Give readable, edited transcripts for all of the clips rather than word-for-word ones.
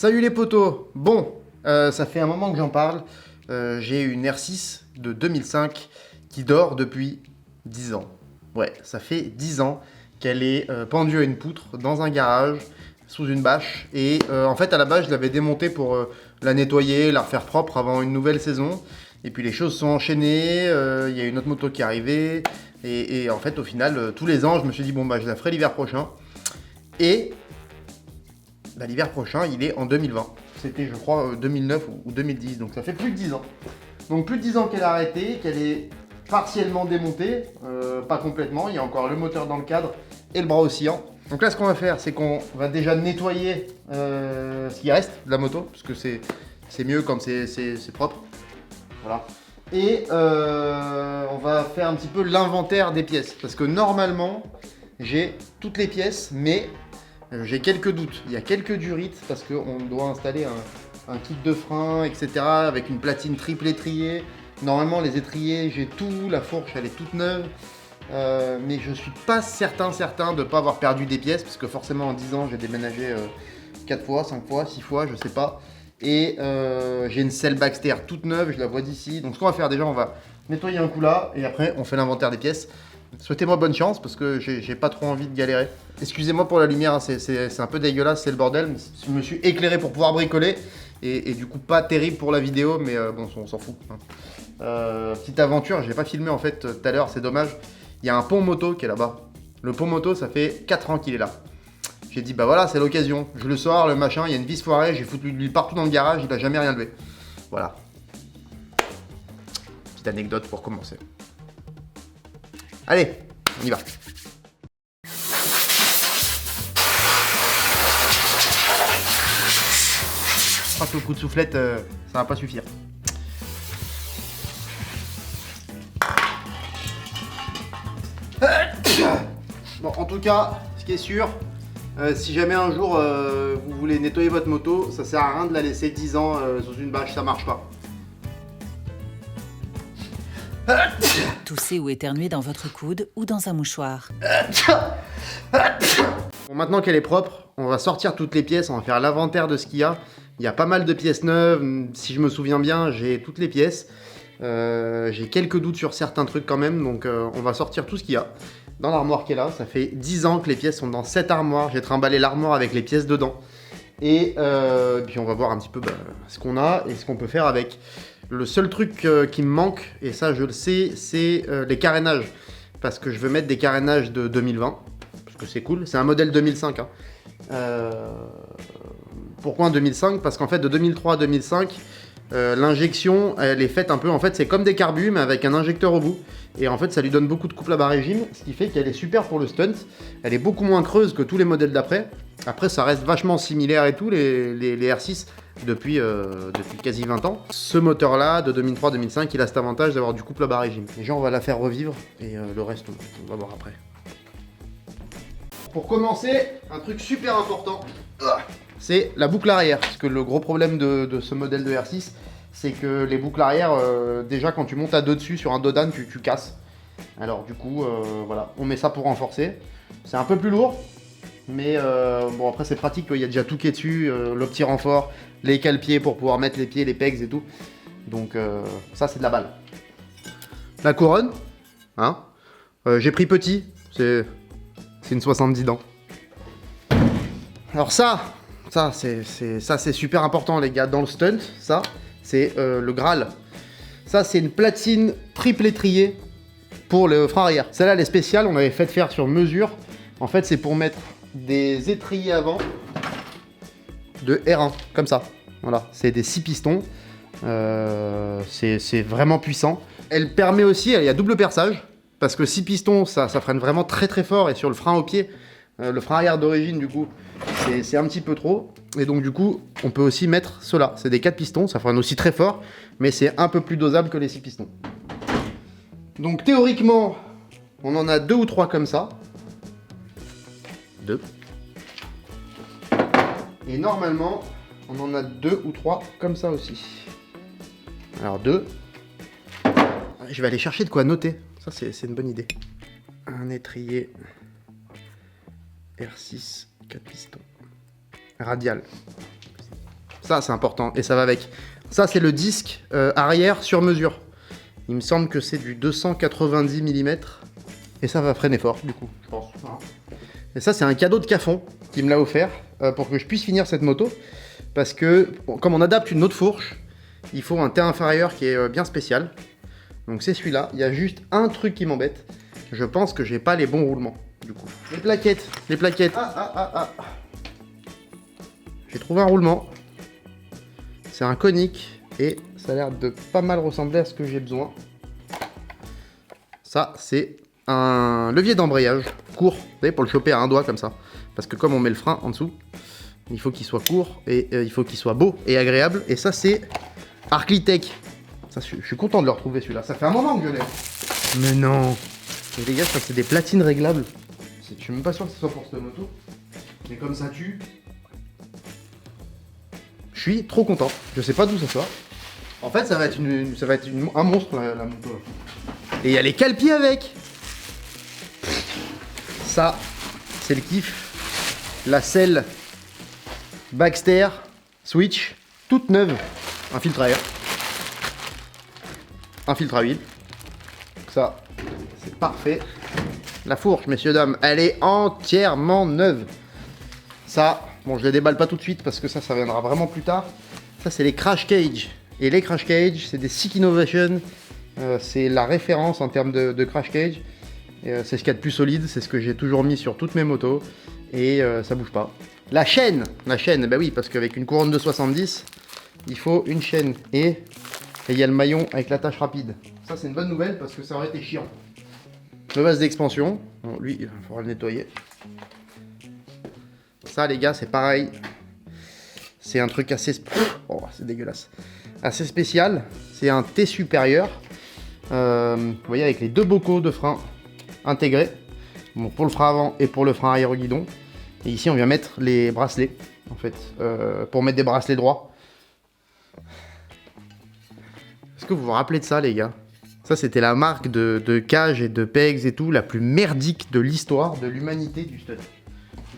Salut les potos. Bon, ça fait un moment que j'en parle. J'ai une R6 de 2005 qui dort depuis 10 ans. Ouais, ça fait 10 ans qu'elle est pendue à une poutre dans un garage, sous une bâche. Et en fait, à la base, je l'avais démontée pour la nettoyer, la refaire propre avant une nouvelle saison. Et puis les choses sont enchaînées, il y a une autre moto qui est arrivée. Et en fait, au final, tous les ans, je me suis dit, bon, bah, je la ferai l'hiver prochain. Et bah, l'hiver prochain, il est en 2020. C'était, je crois, 2009 ou 2010. Donc ça fait plus de 10 ans. Donc plus de 10 ans qu'elle a arrêté, qu'elle est partiellement démontée, pas complètement. Il y a encore le moteur dans le cadre et le bras oscillant. Donc là, ce qu'on va faire, c'est qu'on va déjà nettoyer ce qui reste de la moto, parce que c'est mieux quand c'est propre. Voilà. Et on va faire un petit peu l'inventaire des pièces, parce que normalement, j'ai toutes les pièces, mais j'ai quelques doutes. Il y a quelques durites, parce qu'on doit installer un kit de frein, etc., avec une platine triple étrier. Normalement, les étriers, j'ai tout, la fourche, elle est toute neuve. Mais je suis pas certain de ne pas avoir perdu des pièces, parce que forcément en 10 ans j'ai déménagé 4 fois, 5 fois, 6 fois, je sais pas. Et j'ai une selle Baxter toute neuve, je la vois d'ici. Donc ce qu'on va faire déjà, on va nettoyer un coup là, et après on fait l'inventaire des pièces. Souhaitez-moi bonne chance, parce que j'ai pas trop envie de galérer. Excusez-moi pour la lumière, hein, c'est un peu dégueulasse, c'est le bordel. Je me suis éclairé pour pouvoir bricoler, et du coup pas terrible pour la vidéo, mais bon, on s'en fout. Hein. Petite aventure, j'ai pas filmé en fait tout à l'heure, c'est dommage. Il y a un pont moto qui est là-bas. Le pont moto, ça fait 4 ans qu'il est là. J'ai dit, bah voilà, c'est l'occasion. Je le sors, le machin, il y a une vis foirée, j'ai foutu lui partout dans le garage, il a jamais rien levé. Voilà. Petite anecdote pour commencer. Allez, on y va. Je crois que le coup de soufflette, ça va pas suffire. Bon, en tout cas, ce qui est sûr, si jamais un jour vous voulez nettoyer votre moto, ça sert à rien de la laisser 10 ans sous une bâche, ça marche pas. Toussez ou éternuez dans votre coude ou dans un mouchoir. Bon, maintenant qu'elle est propre, on va sortir toutes les pièces, on va faire l'inventaire de ce qu'il y a. Il y a pas mal de pièces neuves, si je me souviens bien, j'ai toutes les pièces. J'ai quelques doutes sur certains trucs quand même, donc on va sortir tout ce qu'il y a. Dans l'armoire qui est là, ça fait 10 ans que les pièces sont dans cette armoire. J'ai trimballé l'armoire avec les pièces dedans. Et puis on va voir un petit peu ce qu'on a et ce qu'on peut faire avec. Le seul truc qui me manque, et ça je le sais, c'est les carénages. Parce que je veux mettre des carénages de 2020. Parce que c'est cool. C'est un modèle 2005. Hein. Pourquoi un 2005 ? Parce qu'en fait de 2003 à 2005... l'injection, elle est faite un peu, en fait c'est comme des carbus mais avec un injecteur au bout, et en fait ça lui donne beaucoup de couple à bas régime, ce qui fait qu'elle est super pour le stunt. Elle est beaucoup moins creuse que tous les modèles d'après. Après ça reste vachement similaire et tout, les R6 depuis quasi 20 ans. Ce moteur là de 2003-2005, il a cet avantage d'avoir du couple à bas régime. Déjà on va la faire revivre et le reste on va voir après. Pour commencer, un truc super important, c'est la boucle arrière. Parce que le gros problème de ce modèle de R6, c'est que les boucles arrière, déjà quand tu montes à deux dessus sur un dodan, tu casses. Alors du coup, voilà, on met ça pour renforcer. C'est un peu plus lourd, mais bon après c'est pratique, il y a déjà tout qui est dessus, le petit renfort, les cale-pieds pour pouvoir mettre les pieds, les pegs et tout. Donc ça c'est de la balle. La couronne, hein, j'ai pris petit, c'est une 70 dents. Alors ça c'est super important les gars, dans le stunt, ça c'est le Graal. Ça c'est une platine triple étrier pour le frein arrière. Celle-là elle est spéciale, on l'avait fait faire sur mesure. En fait c'est pour mettre des étriers avant de R1, comme ça. Voilà, c'est des 6 pistons. C'est vraiment puissant. Elle permet aussi, il y a double perçage, parce que 6 pistons ça freine vraiment très très fort, et sur le frein au pied, le frein arrière d'origine du coup, c'est un petit peu trop. Et donc du coup, on peut aussi mettre cela. C'est des 4 pistons, ça freine aussi très fort, mais c'est un peu plus dosable que les 6 pistons. Donc théoriquement, on en a 2 ou 3 comme ça. 2. Et normalement, on en a 2 ou 3 comme ça aussi. Alors 2. Je vais aller chercher de quoi noter. Ça c'est une bonne idée. Un étrier R6, 4 pistons. Radial. Ça, c'est important, et ça va avec. Ça, c'est le disque arrière sur mesure. Il me semble que c'est du 290 mm, et ça va freiner fort, du coup, je pense. Et ça, c'est un cadeau de Cafon qui me l'a offert pour que je puisse finir cette moto. Parce que, bon, comme on adapte une autre fourche, il faut un T inférieur qui est bien spécial. Donc c'est celui-là. Il y a juste un truc qui m'embête. Je pense que j'ai pas les bons roulements, du coup. Les plaquettes. J'ai trouvé un roulement. C'est un conique et ça a l'air de pas mal ressembler à ce que j'ai besoin. Ça, c'est un levier d'embrayage court, vous savez, pour le choper à un doigt comme ça. Parce que comme on met le frein en dessous, il faut qu'il soit court et il faut qu'il soit beau et agréable. Et ça, c'est Arclitech. Ça, je suis content de le retrouver celui-là. Ça fait un moment que je l'ai. Mais non. Et les gars, ça c'est des platines réglables. Je suis même pas sûr que ce soit pour cette moto. Mais comme ça tue. Je suis trop content. Je sais pas d'où ça sort. En fait, ça va être un monstre la moto. Là. Et il y a les calpiers avec. Ça, c'est le kiff. La selle Baxter Switch, toute neuve. Un filtre à air. Un filtre à huile. Ça, c'est parfait. La fourche, messieurs, dames, elle est entièrement neuve. Ça, bon, je les déballe pas tout de suite parce que ça viendra vraiment plus tard. Ça, c'est les crash cage. Et les crash cage, c'est des Sick Innovation. C'est la référence en termes de crash cage. C'est ce qu'il y a de plus solide. C'est ce que j'ai toujours mis sur toutes mes motos. Et ça bouge pas. La chaîne, bah oui, parce qu'avec une couronne de 70, il faut une chaîne. Et il y a le maillon avec l'attache rapide. Ça, c'est une bonne nouvelle parce que ça aurait été chiant. Le vase d'expansion. Bon, lui, il faudra le nettoyer. Ça, les gars, c'est pareil. C'est un truc assez... Oh, c'est dégueulasse. Assez spécial. C'est un T supérieur. Vous voyez, avec les deux bocaux de frein intégrés. Bon, pour le frein avant et pour le frein arrière au guidon. Et ici, on vient mettre les bracelets, en fait, pour mettre des bracelets droits. Est-ce que vous vous rappelez de ça, les gars? Ça, c'était la marque de cage et de pegs et tout, la plus merdique de l'histoire de l'humanité du stud.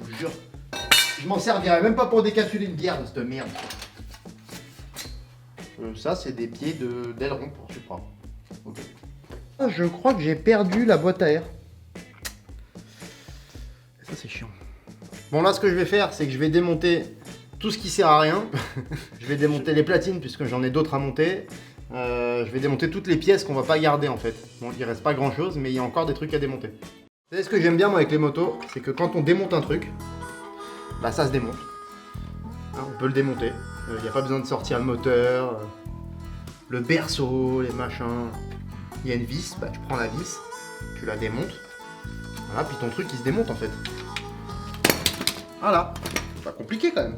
Je vous jure. Je m'en servirais même pas pour décapsuler une bière de cette merde. Ça, c'est des pieds d'aileron pour Supra. Ok. Ah, je crois que j'ai perdu la boîte à air. Et ça, c'est chiant. Bon, là, ce que je vais faire, c'est que je vais démonter tout ce qui sert à rien. Je vais démonter les platines, puisque j'en ai d'autres à monter. Je vais démonter toutes les pièces qu'on va pas garder, en fait. Bon, il reste pas grand-chose, mais il y a encore des trucs à démonter. Vous savez ce que j'aime bien, moi, avec les motos? C'est que quand on démonte un truc, bah, ça se démonte. Hein, on peut le démonter. Il n'y a pas besoin de sortir le moteur, le berceau, les machins. Il y a une vis, bah, tu prends la vis, tu la démontes. Voilà, puis ton truc, il se démonte, en fait. Voilà, c'est pas compliqué quand même.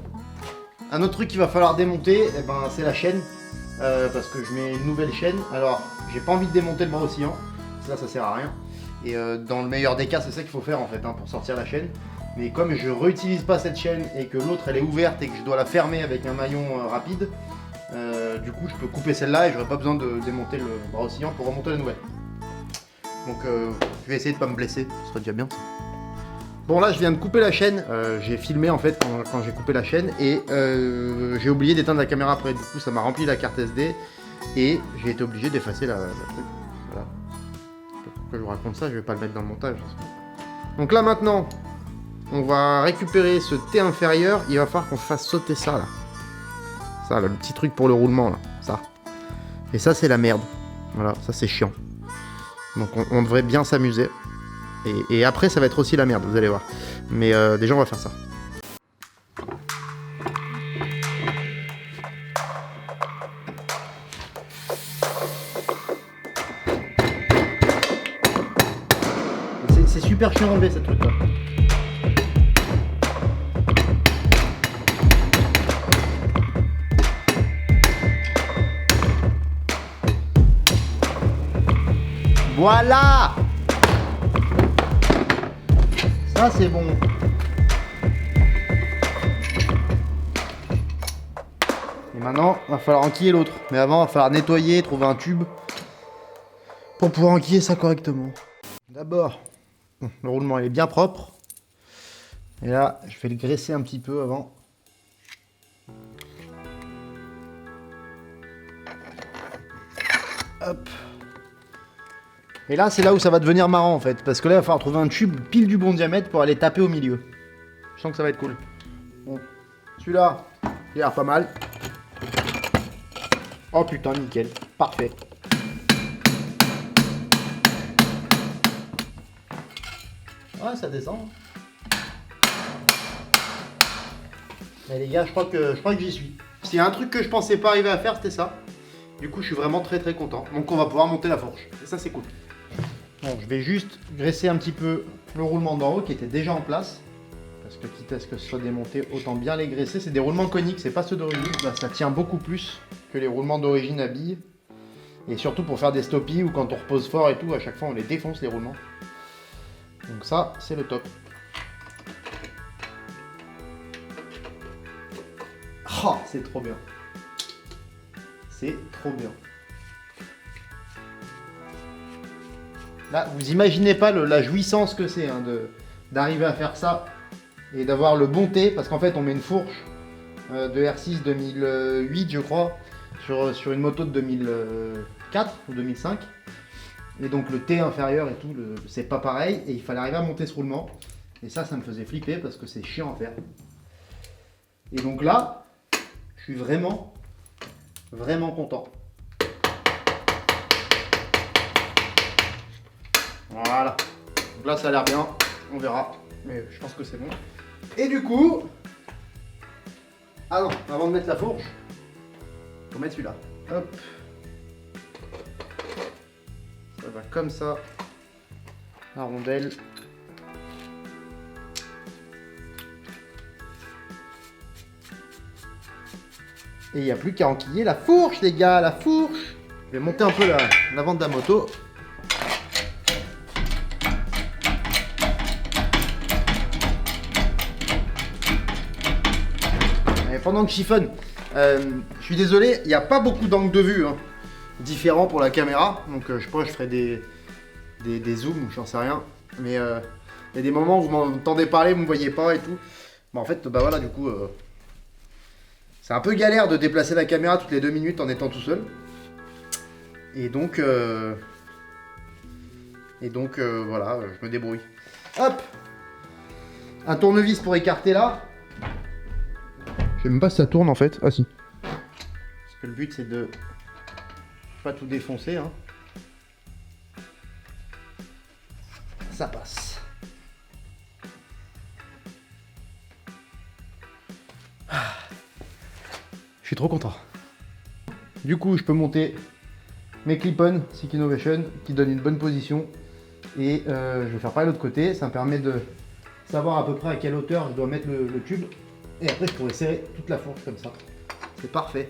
Un autre truc qu'il va falloir démonter, eh ben, c'est la chaîne. Parce que je mets une nouvelle chaîne. Alors, j'ai pas envie de démonter le bras oscillant. Ça sert à rien. Et dans le meilleur des cas, c'est ça qu'il faut faire en fait, hein, pour sortir la chaîne. Mais comme je réutilise pas cette chaîne et que l'autre elle est ouverte et que je dois la fermer avec un maillon rapide, du coup je peux couper celle-là et j'aurai pas besoin de démonter le bras oscillant pour remonter la nouvelle. Donc je vais essayer de pas me blesser, ce serait déjà bien ça. Bon, là je viens de couper la chaîne, j'ai filmé en fait quand j'ai coupé la chaîne et j'ai oublié d'éteindre la caméra après, du coup ça m'a rempli la carte SD et j'ai été obligé d'effacer la truc. Voilà. Pourquoi je vous raconte ça, je vais pas le mettre dans le montage. Donc là maintenant, on va récupérer ce T inférieur, il va falloir qu'on fasse sauter ça là. Ça là, le petit truc pour le roulement là, ça. Et ça c'est la merde, voilà, ça c'est chiant. Donc on devrait bien s'amuser. Et après, ça va être aussi la merde, vous allez voir. Mais déjà, on va faire ça. C'est super chiant à enlever, ce truc-là. Voilà! Ça c'est bon. Et maintenant, il va falloir enquiller l'autre. Mais avant, il va falloir nettoyer, trouver un tube pour pouvoir enquiller ça correctement. D'abord, le roulement il est bien propre. Et là, je vais le graisser un petit peu avant. Hop. Et là, c'est là où ça va devenir marrant en fait. Parce que là, il va falloir trouver un tube pile du bon diamètre pour aller taper au milieu. Je sens que ça va être cool. Bon, celui-là, il a l'air pas mal. Oh putain, nickel. Parfait. Ouais, ça descend. Mais les gars, je crois que j'y suis. S'il y a un truc que je pensais pas arriver à faire, c'était ça. Du coup, je suis vraiment très très content. Donc, on va pouvoir monter la fourche. Et ça, c'est cool. Bon, je vais juste graisser un petit peu le roulement d'en haut qui était déjà en place. Parce que quitte à ce que ce soit démonté, autant bien les graisser. C'est des roulements coniques, c'est pas ceux d'origine. Bah, ça tient beaucoup plus que les roulements d'origine à billes. Et surtout pour faire des stoppies ou quand on repose fort et tout, à chaque fois on les défonce les roulements. Donc ça, c'est le top. Oh, c'est trop bien. C'est trop bien. Là, vous imaginez pas la jouissance que c'est hein, d'arriver à faire ça et d'avoir le bon thé, parce qu'en fait on met une fourche de R6 2008 je crois, sur une moto de 2004 ou 2005. Et donc le T inférieur et tout, c'est pas pareil, et il fallait arriver à monter ce roulement. Et ça me faisait flipper parce que c'est chiant à faire. Et donc là, je suis vraiment content. Voilà. Donc là ça a l'air bien, on verra. Mais je pense que c'est bon. Et du coup... Ah non, avant de mettre la fourche, faut mettre celui-là. Hop. Ça va comme ça, la rondelle. Et il n'y a plus qu'à enquiller la fourche, les gars, la fourche. Je vais monter un peu l'avant de la moto. Et pendant que je chiffonne, je suis désolé, il n'y a pas beaucoup d'angles de vue hein, différents pour la caméra. Donc je pense que je ferai des zooms, j'en sais rien. Mais il y a des moments où vous m'entendez parler, vous ne me voyez pas et tout. Bon, en fait, bah voilà, du coup, c'est un peu galère de déplacer la caméra toutes les 2 minutes en étant tout seul. Et donc, voilà, je me débrouille. Hop! Un tournevis pour écarter là. Je sais même pas si ça tourne en fait. Ah si. Parce que le but c'est de pas tout défoncer. Hein. Ça passe. Je suis trop content. Du coup, je peux monter mes clip-on Sick Innovation qui donnent une bonne position. Et je vais faire pareil de l'autre côté. Ça me permet de savoir à peu près à quelle hauteur je dois mettre le tube. Et après, je pourrais serrer toute la fourche comme ça. C'est parfait.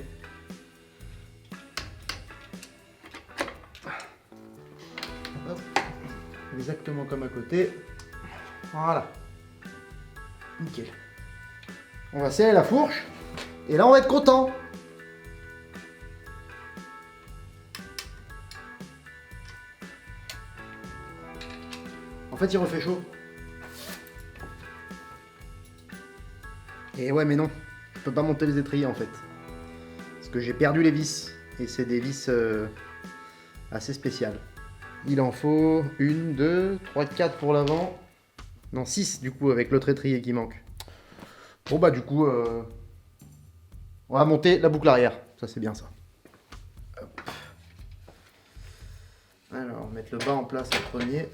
Hop. Exactement comme à côté. Voilà. Nickel. On va serrer la fourche. Et là, on va être content. En fait, il refait chaud. Et ouais, mais non. Je peux pas monter les étriers en fait. Parce que j'ai perdu les vis. Et c'est des vis assez spéciales. Il en faut 1, 2, 3, 4 pour l'avant. Non, 6 du coup avec l'autre étrier qui manque. Bon bah du coup, on va monter la boucle arrière. Ça c'est bien ça. Hop. Alors, mettre le bas en place en premier.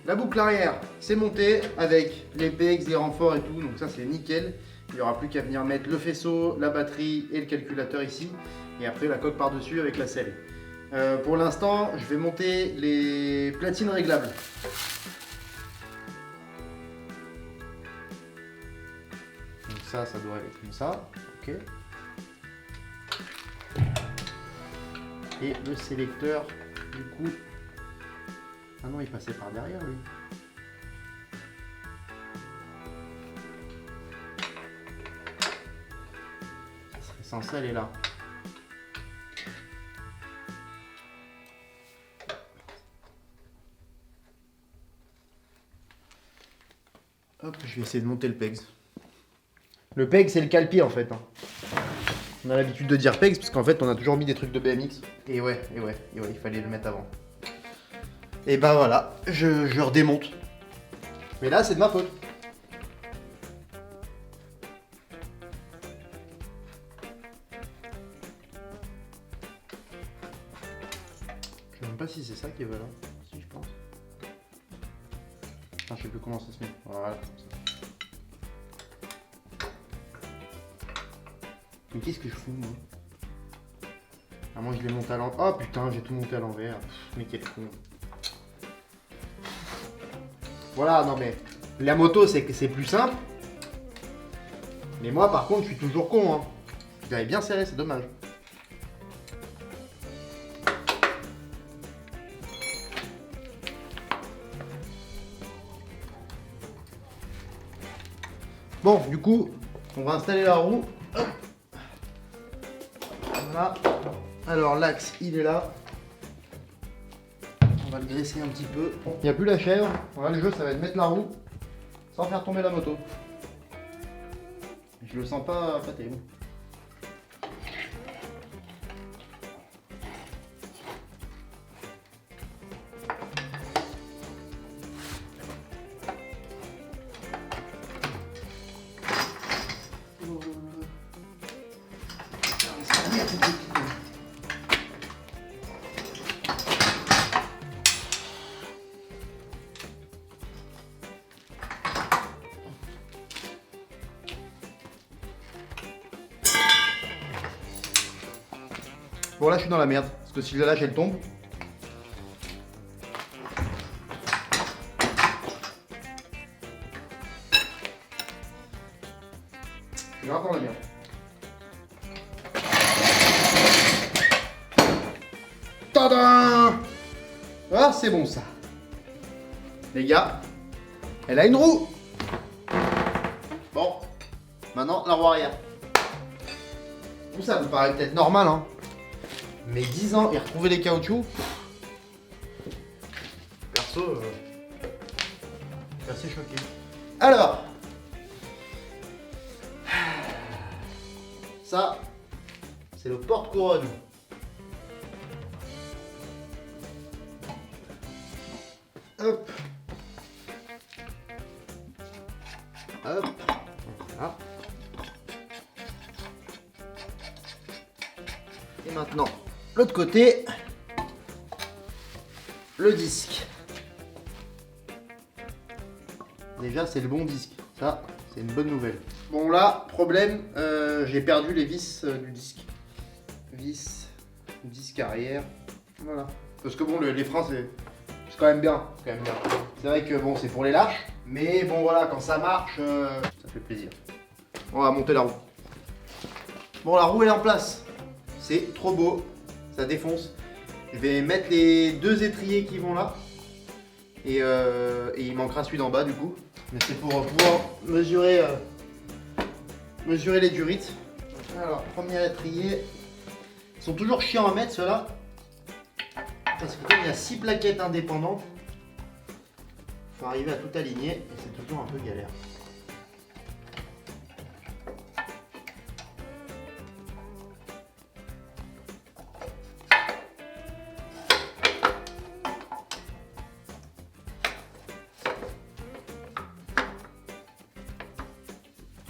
La boucle arrière, c'est monté avec les PX, les renforts et tout, donc ça c'est nickel. Il n'y aura plus qu'à venir mettre le faisceau, la batterie et le calculateur ici. Et après la coque par-dessus avec la selle. Pour l'instant, je vais monter les platines réglables. Donc ça doit aller comme ça. Ok. Et le sélecteur, du coup... Ah non, il passait par derrière, lui. Ça serait censé aller là. Hop, je vais essayer de monter le pegs. Le pegs, c'est le calpi en fait. Hein. On a l'habitude de dire pegs parce qu'en fait, on a toujours mis des trucs de BMX. Et ouais, il fallait le mettre avant. Et bah voilà, je redémonte. Mais là, c'est de ma faute. Je sais même pas si c'est ça qui est valable. Si, je pense. Enfin, je sais plus comment ça se met. Voilà, comme ça. Mais qu'est-ce que je fous, moi? Ah, moi, je l'ai monté à l'envers. Oh putain, j'ai tout monté à l'envers. Mais quel con. Voilà, non mais... La moto, c'est plus simple. Mais moi, par contre, je suis toujours con, hein. J'avais bien serré, c'est dommage. Bon, du coup, on va installer la roue. Hop. Voilà. Alors, l'axe, il est là. On va le graisser un petit peu. Il n'y a plus la chèvre. Voilà, le jeu, ça va être mettre la roue sans faire tomber la moto. Je le sens pas terrible. Bon là je suis dans la merde, parce que si je la lâche elle tombe. Je suis grave dans la merde. Tadam! Ah c'est bon ça. Les gars, elle a une roue. Bon, maintenant la roue arrière. Tout ça vous paraît peut-être normal hein. Mais 10 ans et retrouver les caoutchoucs, perso, je suis assez choqué. Alors, ça, c'est le porte-couronne. Hop. Hop. Voilà. Et maintenant, l'autre côté, le disque. Déjà, c'est le bon disque. Ça, c'est une bonne nouvelle. Bon, là, problème, j'ai perdu les vis du disque. Vis, disque arrière. Voilà. Parce que bon, les freins, c'est quand même bien. C'est vrai que bon, c'est pour les lâches. Mais bon, voilà, quand ça marche, ça fait plaisir. On va monter la roue. Bon, la roue, elle est en place. C'est trop beau. Ça défonce. Je vais mettre les deux étriers qui vont là. Et il manquera celui d'en bas du coup. Mais c'est pour pouvoir mesurer les durites. Alors, premier étrier. Ils sont toujours chiants à mettre ceux-là. Parce que comme il y a 6 plaquettes indépendantes, il faut arriver à tout aligner et c'est toujours un peu galère.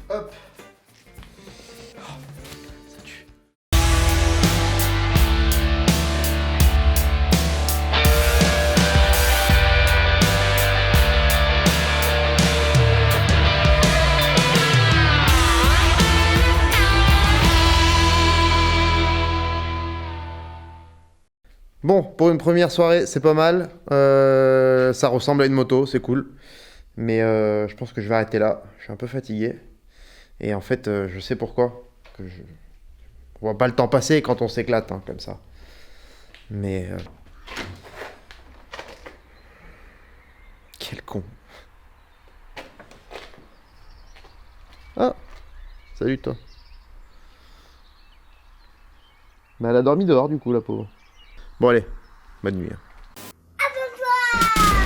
Hop. Ça tue. Bon, pour une première soirée, c'est pas mal. Ça ressemble à une moto, c'est cool. Mais je pense que je vais arrêter là. Je suis un peu fatigué. Et en fait, je sais pourquoi. On voit pas le temps passer quand on s'éclate, hein, comme ça. Mais... Quel con. Ah, salut toi. Bah, elle a dormi dehors du coup, la pauvre. Bon allez, bonne nuit. Abonne-toi.